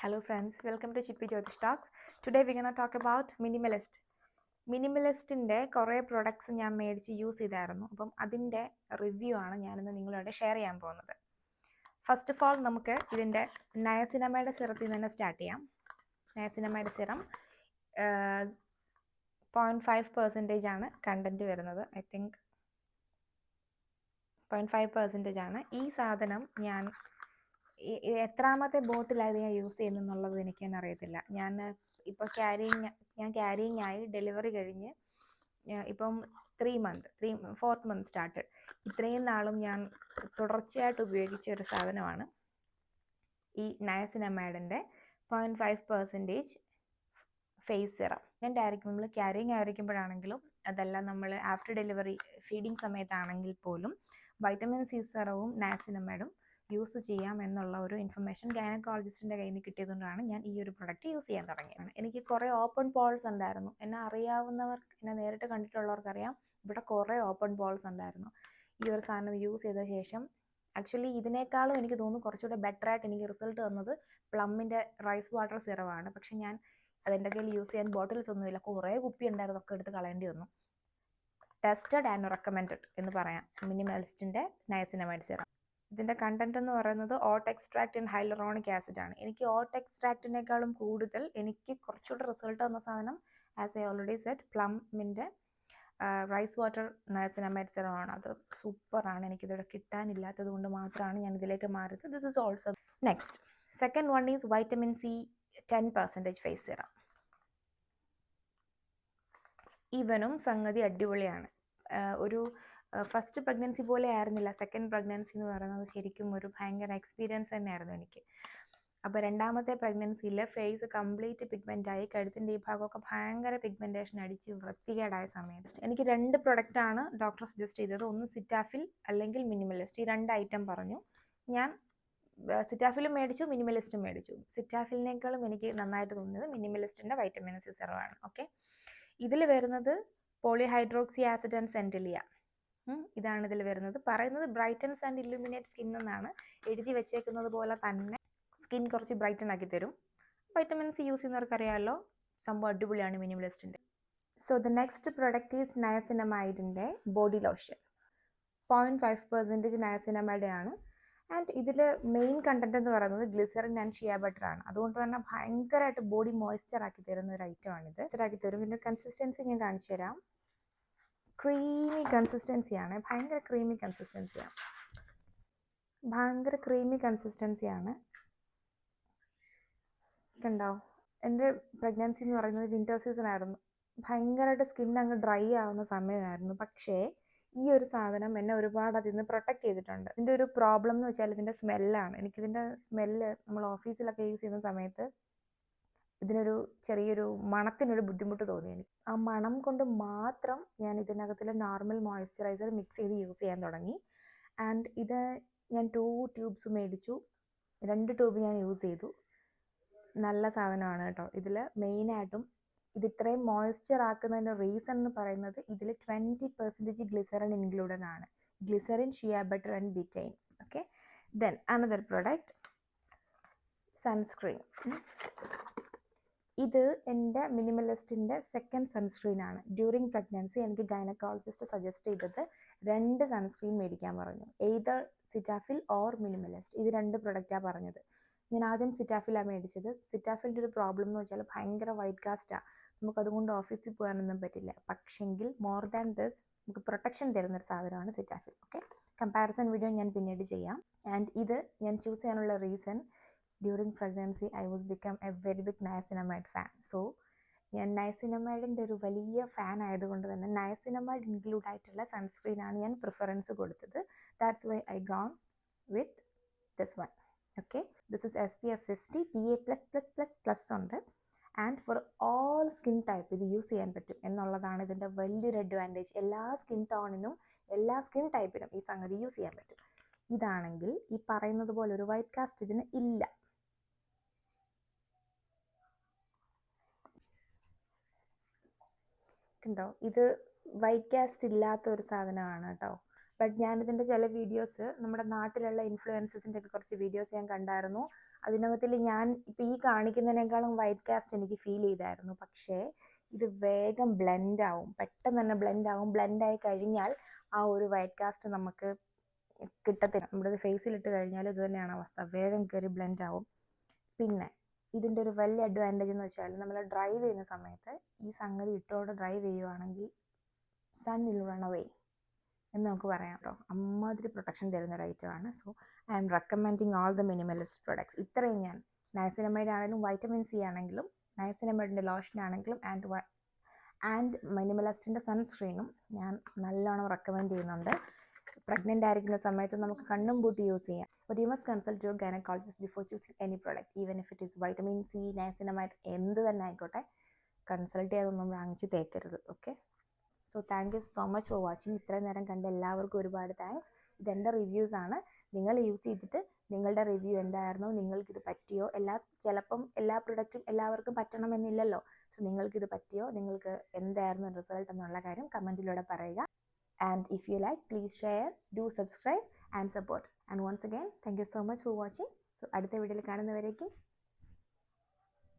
Hello friends, welcome to Chippy Jyotish Talks. Today we're going to talk about Minimalist. മിനിമലിസ്റ്റിൻ്റെ കുറേ products ഞാൻ മേടിച്ച് use ചെയ്തായിരുന്നു. അപ്പം അതിൻ്റെ റിവ്യൂ ആണ് ഞാനിന്ന് നിങ്ങളോട് ഷെയർ ചെയ്യാൻ പോകുന്നത്. ഫസ്റ്റ് ഓഫ് ഓൾ നമുക്ക് ഇതിൻ്റെ നയസിനമൈഡ് സിറത്തിൽ നിന്ന് തന്നെ സ്റ്റാർട്ട് ചെയ്യാം. നയസിനമൈഡ് സിറം 0.5% ആണ് കണ്ടൻറ്റ് വരുന്നത്. ഐ തിങ്ക് 0.5% ആണ്. ഈ സാധനം ഞാൻ എത്രാമത്തെ ബോട്ടിലായത് ഞാൻ യൂസ് ചെയ്യുന്നുള്ളത് എനിക്ക് തന്നെ അറിയത്തില്ല. ഞാൻ ഇപ്പോൾ ക്യാരിയിങ് ആയി ഡെലിവറി കഴിഞ്ഞ് ഇപ്പം 4th month സ്റ്റാർട്ടഡ്. ഇത്രയും നാളും ഞാൻ തുടർച്ചയായിട്ട് ഉപയോഗിച്ച ഒരു സാധനമാണ് ഈ നയസിനമൈഡിൻ്റെ 0.5% ഫേസ് സിറം. ആയിരിക്കും നമ്മൾ ക്യാരിയിങ് ആയിരിക്കുമ്പോഴാണെങ്കിലും അതെല്ലാം നമ്മൾ ആഫ്റ്റർ ഡെലിവറി ഫീഡിങ് സമയത്താണെങ്കിൽ പോലും വൈറ്റമിൻ സി സിറവും നയസിനമൈഡും യൂസ് ചെയ്യാം എന്നുള്ള ഒരു ഇൻഫർമേഷൻ ഗൈനക്കോളജിസ്റ്റിൻ്റെ കയ്യിൽ നിന്ന് കിട്ടിയതുകൊണ്ടാണ് ഞാൻ ഈ ഒരു പ്രൊഡക്റ്റ് യൂസ് ചെയ്യാൻ തുടങ്ങിയത്. എനിക്ക് കുറേ ഓപ്പൺ പോൾസ് ഉണ്ടായിരുന്നു. എന്നെ അറിയാവുന്നവർക്ക്, എന്നെ നേരിട്ട് കണ്ടിട്ടുള്ളവർക്കറിയാം, ഇവിടെ കുറേ ഓപ്പൺ പോൾസ് ഉണ്ടായിരുന്നു. ഈ ഒരു സാധനം യൂസ് ചെയ്ത ശേഷം ആക്ച്വലി ഇതിനേക്കാളും എനിക്ക് തോന്നുന്നു കുറച്ചുകൂടെ ബെറ്ററായിട്ട് എനിക്ക് റിസൾട്ട് തന്നത് പ്ലമ്മിൻ്റെ റൈസ് വാട്ടർ സിറമാണ്. പക്ഷെ ഞാൻ അതെൻ്റെ കയ്യിൽ യൂസ് ചെയ്യാൻ ബോട്ടിൽസ് ഒന്നുമില്ല. കുറേ കുപ്പി ഉണ്ടായിരുന്നു, ഒക്കെ എടുത്ത് കളയേണ്ടി വന്നു. ടെസ്റ്റഡ് ആൻഡ് റെക്കമെൻഡഡ് എന്ന് പറയാം മിനിമലിസ്റ്റിൻ്റെ നയസിനമൈഡ് സിറം. ഇതിൻ്റെ കണ്ടന്റ് എന്ന് പറയുന്നത് ഓട്ട് എക്സ്ട്രാക്ട് ആൻഡ് ഹൈലറോണിക് ആസിഡ് ആണ്. എനിക്ക് ഓട്ട് എക്സ്ട്രാക്റ്റിനേക്കാളും കൂടുതൽ എനിക്ക് കുറച്ചുകൂടെ റിസൾട്ട് തന്ന സാധനം, ആസ് ഐ ഓൾറെഡി സെഡ്, പ്ലമ്മിൻ്റെ റൈസ് വാട്ടർ നയസിനമൈഡ് സിറമാണ്. അത് സൂപ്പറാണ്. എനിക്കിതിവിടെ കിട്ടാനില്ലാത്തത് കൊണ്ട് മാത്രമാണ് ഞാൻ ഇതിലേക്ക് മാറിയത്. This is also next. Second one is vitamin C 10% face serum. ഇവനും സംഗതി അടിപൊളിയാണ്. ഒരു ഫസ്റ്റ് പ്രഗ്നൻസി പോലെ ആയിരുന്നില്ല. സെക്കൻഡ് പ്രഗ്നൻസി എന്ന് പറയുന്നത് ശരിക്കും ഒരു ഭയങ്കര എക്സ്പീരിയൻസ് തന്നെയായിരുന്നു എനിക്ക്. അപ്പോൾ രണ്ടാമത്തെ പ്രഗ്നൻസിയിൽ ഫേസ് കംപ്ലീറ്റ് പിഗ്മെൻ്റായി, കഴുത്തിൻ്റെ ഈ ഭാഗമൊക്കെ ഭയങ്കര പിഗ്മെൻറ്റേഷൻ അടിച്ച് വൃത്തികേടായ സമയത്ത് എനിക്ക് 2 പ്രൊഡക്റ്റാണ് ഡോക്ടർ സജസ്റ്റ് ചെയ്തത്. ഒന്ന് സിറ്റാഫിൽ അല്ലെങ്കിൽ മിനിമലിസ്റ്റ്. ഈ 2 ഐറ്റം പറഞ്ഞു. ഞാൻ സിറ്റാഫിലും മേടിച്ചു, മിനിമലിസ്റ്റും മേടിച്ചു. സിറ്റാഫിലിനേക്കാളും എനിക്ക് നന്നായിട്ട് തോന്നിയത് മിനിമലിസ്റ്റിൻ്റെ വൈറ്റമിൻ സി സിറമാണ്. ഓക്കെ, ഇതിൽ വരുന്നത് പോളിഹൈഡ്രോക്സി ആസിഡ് ആൻഡ് സെൻറ്റലിയ. ഇതാണ് ഇതിൽ വരുന്നത്. പറയുന്നത് ബ്രൈറ്റൻസ് ആൻഡ് ഇല്ലുമിനേറ്റ് സ്കിൻ എന്നാണ്. എഴുതി വെച്ചേക്കുന്നത് പോലെ തന്നെ സ്കിൻ കുറച്ച് ബ്രൈറ്റൻ ആക്കി തരും. വൈറ്റമിൻ സി യൂസ് ചെയ്യുന്നവർക്കറിയാമല്ലോ, സംഭവം അടിപൊളിയാണ് മിനിമലിസ്റ്റിൻ്റെ. So the next product is നയസിനമൈഡിൻ്റെ ബോഡി ലോഷൻ. 0.5% നയസിനമൈഡ് ആണ്. ആൻഡ് ഇതിൽ മെയിൻ കണ്ടന്റ് എന്ന് പറയുന്നത് ഗ്ലിസറിൻ ആൻഡ് ഷിയ ബട്ടർ ആണ്. അതുകൊണ്ട് തന്നെ ഭയങ്കരമായിട്ട് ബോഡി മോയ്സ്ചർ ആക്കി തരുന്ന ഒരു ഐറ്റമാണിത്. ആക്കി തരും. ഇതിൻ്റെ കൺസിസ്റ്റൻസി ഞാൻ കാണിച്ചു തരാം. ക്രീമി കൺസിസ്റ്റൻസിയാണ്. ഭയങ്കര ക്രീമി കൺസിസ്റ്റൻസിയാണ്. കണ്ടോ, എൻ്റെ പ്രഗ്നൻസി എന്ന് പറയുന്നത് വിൻ്റർ സീസൺ ആയിരുന്നു. ഭയങ്കരമായിട്ട് സ്കിൻ അങ്ങ് ഡ്രൈ ആവുന്ന സമയമായിരുന്നു. പക്ഷേ ഈ ഒരു സാധനം എന്നെ ഒരുപാട് അതിൽ നിന്ന് പ്രൊട്ടക്റ്റ് ചെയ്തിട്ടുണ്ട്. ഇതിൻ്റെ ഒരു പ്രോബ്ലം എന്ന് വെച്ചാൽ ഇതിൻ്റെ സ്മെല്ലാണ്. എനിക്കിതിൻ്റെ സ്മെല്ല് നമ്മൾ ഓഫീസിലൊക്കെ യൂസ് ചെയ്യുന്ന സമയത്ത് ഇതിനൊരു ചെറിയൊരു മണത്തിനൊരു ബുദ്ധിമുട്ട് തോന്നി എനിക്ക്. ആ മണം കൊണ്ട് മാത്രം ഞാൻ ഇതിനകത്തിൽ നോർമൽ മോയ്സ്ചറൈസർ മിക്സ് ചെയ്ത് യൂസ് ചെയ്യാൻ തുടങ്ങി. ആൻഡ് ഇത് ഞാൻ 2 ട്യൂബ്സ് മേടിച്ചു. 2 ട്യൂബ് ഞാൻ യൂസ് ചെയ്തു. നല്ല സാധനമാണ് കേട്ടോ. ഇതിൽ മെയിനായിട്ടും ഇത് ഇത്രയും മോയ്സ്ചർ ആക്കുന്നതിൻ്റെ റീസൺ എന്ന് പറയുന്നത് ഇതിൽ 20% ഗ്ലിസറിൻ ഇൻക്ലൂഡഡ് ആണ്. Glycerin, shea butter and betaine. Okay, then another product sunscreen. ഇത് എൻ്റെ മിനിമലിസ്റ്റിൻ്റെ സെക്കൻഡ് സൺസ്ക്രീൻ ആണ്. ഡ്യൂറിങ് പ്രഗ്നൻസി എനിക്ക് ഗൈനക്കോളജിസ്റ്റ് സജസ്റ്റ് ചെയ്തത് 2 സൺസ്ക്രീൻ മേടിക്കാൻ പറഞ്ഞു. Either Cetaphil or Minimalist. ഇത് 2 പ്രൊഡക്റ്റാണ് പറഞ്ഞത്. ഞാൻ ആദ്യം സിറ്റാഫിലാണ് മേടിച്ചത്. സിറ്റാഫിലിൻ്റെ ഒരു പ്രോബ്ലം എന്ന് വെച്ചാൽ ഭയങ്കര വൈറ്റ് കാസ്റ്റാണ്. നമുക്കതുകൊണ്ട് ഓഫീസിൽ പോകാനൊന്നും പറ്റില്ല. പക്ഷെങ്കിൽ മോർ ദാൻ ദിസ് നമുക്ക് പ്രൊട്ടക്ഷൻ തരുന്നൊരു സാധനമാണ് സിറ്റാഫിൽ. ഓക്കെ, കമ്പാരിസൺ വീഡിയോ ഞാൻ പിന്നീട് ചെയ്യാം. ആൻഡ് ഇത് ഞാൻ ചൂസ് ചെയ്യാനുള്ള reason, during pregnancy I was become a very big niacinamide fan. So ഞാൻ നയസിനമൈഡിൻ്റെ ഒരു വലിയ ഫാൻ ആയതുകൊണ്ട് തന്നെ നയസിനമൈഡ് ഇൻക്ലൂഡ് ആയിട്ടുള്ള സൺസ്ക്രീനാണ് ഞാൻ പ്രിഫറൻസ് കൊടുത്തത്. That's why I gone with this one. Okay, this is SPF 50 PA++++ ഉണ്ട്. And for all skin type ഇത് യൂസ് ചെയ്യാൻ പറ്റും എന്നുള്ളതാണ് ഇതിൻ്റെ വലിയൊരു അഡ്വാൻറ്റേജ്. എല്ലാ സ്കിൻ ടോണിനും എല്ലാ സ്കിൻ ടൈപ്പിനും ഈ സംഗതി യൂസ് ചെയ്യാൻ പറ്റും. ഇതാണെങ്കിൽ ഈ പറയുന്നത് പോലെ ഒരു വൈറ്റ് കാസ്റ്റ് ഇതിന് ഇല്ല. കണ്ടോ, ഇത് വൈറ്റ് കാസ്റ്റ് ഇല്ലാത്ത ഒരു സാധനമാണ് കേട്ടോ. ബട്ട് ഞാനിതിൻ്റെ ചില വീഡിയോസ് നമ്മുടെ നാട്ടിലുള്ള ഇൻഫ്ലുവൻസേഴ്സിൻ്റെ ഒക്കെ കുറച്ച് വീഡിയോസ് ഞാൻ കണ്ടായിരുന്നു. അതിനകത്തിൽ ഞാൻ ഇപ്പം ഈ കാണിക്കുന്നതിനേക്കാളും വൈറ്റ് കാസ്റ്റ് എനിക്ക് ഫീൽ ചെയ്തായിരുന്നു. പക്ഷേ ഇത് വേഗം ബ്ലെൻഡ് ആവും, പെട്ടെന്ന് തന്നെ ബ്ലെൻഡ് ആവും. ബ്ലെൻഡ് ആയി കഴിഞ്ഞാൽ ആ ഒരു വൈറ്റ് കാസ്റ്റ് നമുക്ക് കിട്ടത്തില്ല. നമ്മുടെ ഫേസിലിട്ട് കഴിഞ്ഞാൽ ഇത് തന്നെയാണ് അവസ്ഥ, വേഗം കയറി ബ്ലെൻഡ് ആവും. പിന്നെ ഇതിൻ്റെ ഒരു വലിയ അഡ്വാൻറ്റേജ് എന്ന് വെച്ചാൽ നമ്മൾ ഡ്രൈവ് ചെയ്യുന്ന സമയത്ത് ഈ സംഗതി ഇട്ടുകൊണ്ട് ഡ്രൈവ് ചെയ്യുവാണെങ്കിൽ സൺ വിൽ റൺ അവേ എന്ന് നമുക്ക് പറയാം കേട്ടോ. അമ്മാതിരി പ്രൊട്ടക്ഷൻ തരുന്ന ഒരു ഐറ്റമാണ്. So I am recommending all the minimalist products. ഇത്രയും ഞാൻ നയസിനമൈഡ് ആണെങ്കിലും വൈറ്റമിൻ സി ആണെങ്കിലും നയസിനമൈഡിൻ്റെ ലോഷൻ ആണെങ്കിലും ആൻഡ് മിനിമലിസ്റ്റിൻ്റെ സൺസ്ക്രീനും ഞാൻ നല്ലോണം റെക്കമെൻഡ് ചെയ്യുന്നുണ്ട്. പ്രഗ്നൻ്റ് ആയിരിക്കുന്ന സമയത്ത് നമുക്ക് കണ്ണും പൂട്ടി യൂസ് ചെയ്യാം. But you must consult your gynaecologist before choosing any product, even if it is vitamin C, niacinamide, എന്ത് തന്നെ ആയിക്കോട്ടെ, കൺസൾട്ട് ചെയ്തൊന്നും വാങ്ങിച്ച് തേക്കരുത്. Okay, so thank you so much for watching. ഇത്രയും നേരം കണ്ട എല്ലാവർക്കും ഒരുപാട് താങ്ക്സ്. ഇതെൻ്റെ റിവ്യൂസ് ആണ്. നിങ്ങൾ യൂസ് ചെയ്തിട്ട് നിങ്ങളുടെ റിവ്യൂ എന്തായിരുന്നു, നിങ്ങൾക്കിത് പറ്റിയോ? ചിലപ്പം എല്ലാ പ്രൊഡക്റ്റും എല്ലാവർക്കും പറ്റണമെന്നില്ലല്ലോ. സോ നിങ്ങൾക്കിത് പറ്റിയോ, നിങ്ങൾക്ക് എന്തായിരുന്നു റിസൾട്ട് എന്നുള്ള കാര്യം കമൻറ്റിലൂടെ പറയുക. And if you like, please share, do subscribe and support. And once again, thank you so much for watching. So അടുത്ത വീഡിയോയിൽ കാണുന്നവരേക്കും